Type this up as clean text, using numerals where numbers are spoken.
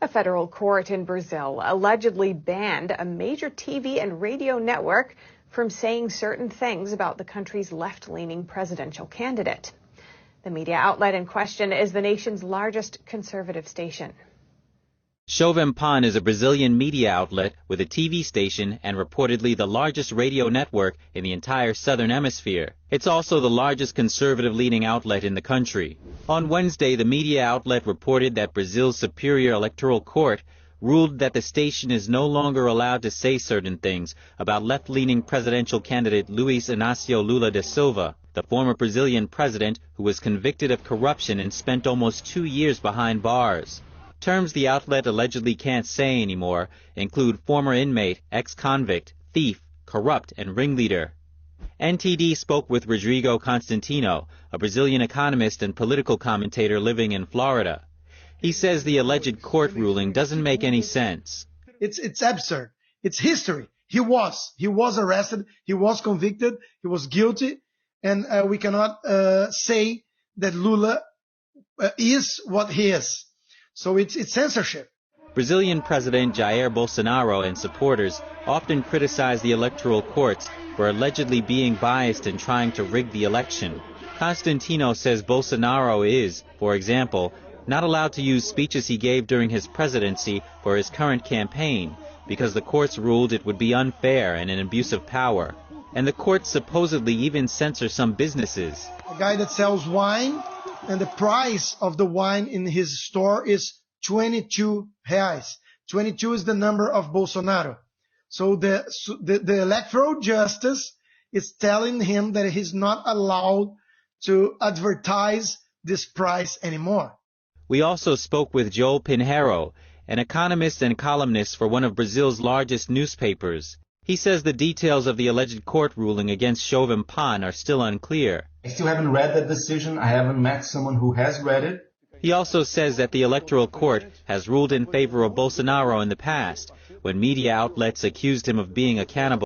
A federal court in Brazil allegedly banned a major TV and radio network from saying certain things about the country's left-leaning presidential candidate. The media outlet in question is the nation's largest conservative station. Jovem Pan is a Brazilian media outlet with a TV station and reportedly the largest radio network in the entire southern hemisphere. It's also the largest conservative-leaning outlet in the country. On Wednesday, the media outlet reported that Brazil's Superior Electoral Court ruled that the station is no longer allowed to say certain things about left-leaning presidential candidate Luiz Inácio Lula da Silva, the former Brazilian president who was convicted of corruption and spent almost 2 years behind bars. Terms the outlet allegedly can't say anymore include former inmate, ex-convict, thief, corrupt, and ringleader. NTD spoke with Rodrigo Constantino, a Brazilian economist and political commentator living in Florida. He says the alleged court ruling doesn't make any sense. It's absurd. It's history. He was arrested. He was convicted. He was guilty. And we cannot say that Lula is what he is. So it's censorship. Brazilian President Jair Bolsonaro and supporters often criticize the electoral courts for allegedly being biased and trying to rig the election. Constantino says Bolsonaro is, for example, not allowed to use speeches he gave during his presidency for his current campaign because the courts ruled it would be unfair and an abuse of power. And the courts supposedly even censor some businesses. A guy that sells wine, and the price of the wine in his store is 22 reais. 22 is the number of Bolsonaro. So the electoral justice is telling him that he's not allowed to advertise this price anymore. We also spoke with Joel Pinheiro, an economist and columnist for one of Brazil's largest newspapers. He says the details of the alleged court ruling against Jovem Pan are still unclear. I still haven't read that decision. I haven't met someone who has read it. He also says that the Electoral Court has ruled in favor of Bolsonaro in the past, when media outlets accused him of being a cannibal.